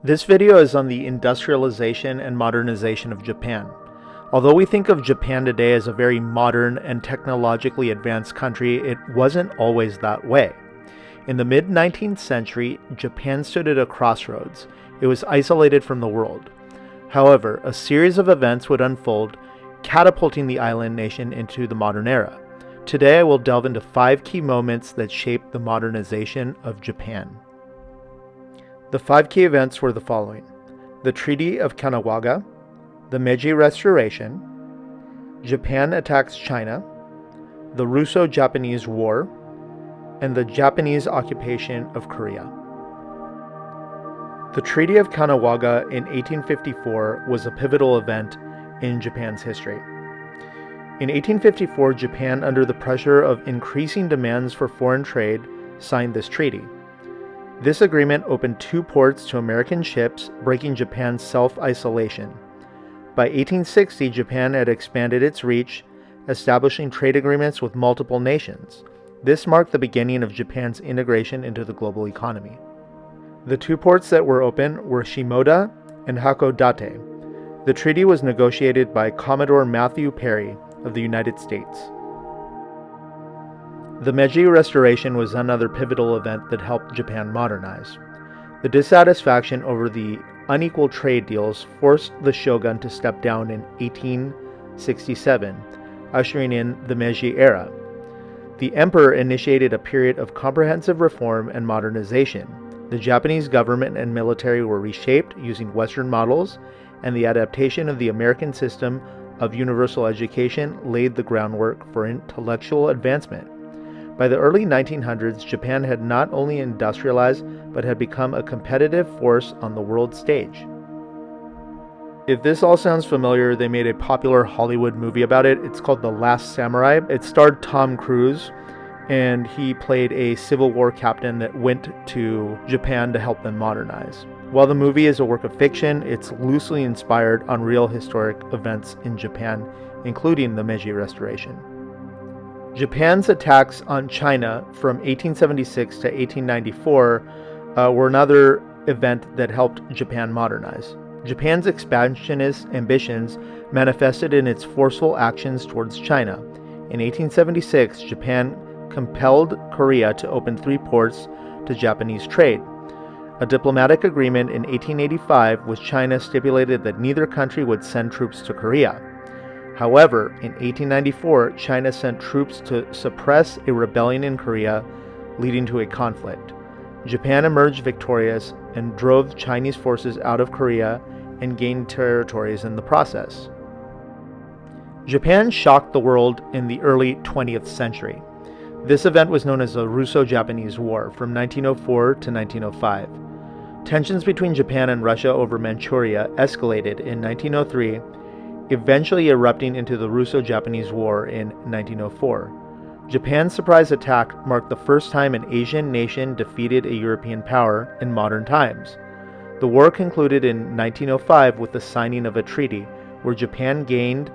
This video is on the industrialization and modernization of Japan. Although we think of Japan today as a very modern and technologically advanced country, it wasn't always that way. In the mid-19th century, Japan stood at a crossroads. It was isolated from the world. However, a series of events would unfold, catapulting the island nation into the modern era. Today I will delve into 5 key moments that shaped the modernization of Japan. The 5 key events were the following: the Treaty of Kanagawa, the Meiji Restoration, Japan attacks China, the Russo-Japanese War, and the Japanese occupation of Korea. The Treaty of Kanagawa in 1854 was a pivotal event in Japan's history. In 1854, Japan, under the pressure of increasing demands for foreign trade, signed this treaty. This agreement opened 2 ports to American ships, breaking Japan's self-isolation. By 1860, Japan had expanded its reach, establishing trade agreements with multiple nations. This marked the beginning of Japan's integration into the global economy. The 2 ports that were open were Shimoda and Hakodate. The treaty was negotiated by Commodore Matthew Perry of the United States. The Meiji Restoration was another pivotal event that helped Japan modernize. The dissatisfaction over the unequal trade deals forced the shogun to step down in 1867, ushering in the Meiji Era. The emperor initiated a period of comprehensive reform and modernization. The Japanese government and military were reshaped using Western models, and the adaptation of the American system of universal education laid the groundwork for intellectual advancement. By the early 1900s, Japan had not only industrialized, but had become a competitive force on the world stage. If this all sounds familiar, they made a popular Hollywood movie about it. It's called The Last Samurai. It starred Tom Cruise, and he played a Civil War captain that went to Japan to help them modernize. While the movie is a work of fiction, it's loosely inspired on real historic events in Japan, including the Meiji Restoration. Japan's attacks on China from 1876 to 1894 were another event that helped Japan modernize. Japan's expansionist ambitions manifested in its forceful actions towards China. In 1876, Japan compelled Korea to open 3 ports to Japanese trade. A diplomatic agreement in 1885 with China stipulated that neither country would send troops to Korea. However, in 1894, China sent troops to suppress a rebellion in Korea, leading to a conflict. Japan emerged victorious and drove Chinese forces out of Korea and gained territories in the process. Japan shocked the world in the early 20th century. This event was known as the Russo-Japanese War from 1904 to 1905. Tensions between Japan and Russia over Manchuria escalated in 1903, eventually erupting into the Russo-Japanese War in 1904. Japan's surprise attack marked the first time an Asian nation defeated a European power in modern times. The war concluded in 1905 with the signing of a treaty where Japan gained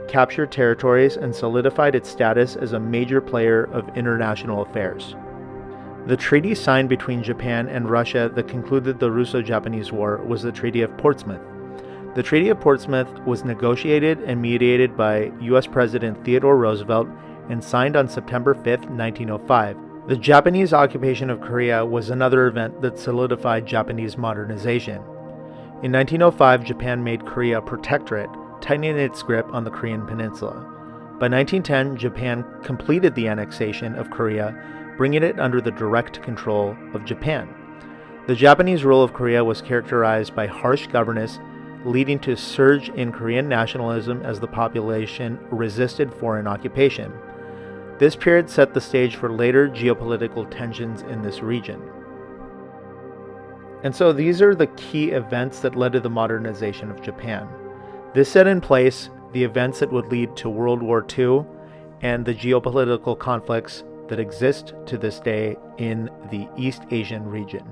captured territories and solidified its status as a major player of international affairs. The treaty signed between Japan and Russia that concluded the Russo-Japanese War was the Treaty of Portsmouth. The Treaty of Portsmouth was negotiated and mediated by U.S. President Theodore Roosevelt and signed on September 5, 1905. The Japanese occupation of Korea was another event that solidified Japanese modernization. In 1905, Japan made Korea a protectorate, tightening its grip on the Korean peninsula. By 1910, Japan completed the annexation of Korea, bringing it under the direct control of Japan. The Japanese rule of Korea was characterized by harsh governance, leading to a surge in Korean nationalism as the population resisted foreign occupation. This period set the stage for later geopolitical tensions in this region. And so these are the key events that led to the modernization of Japan. This set in place the events that would lead to World War II and the geopolitical conflicts that exist to this day in the East Asian region.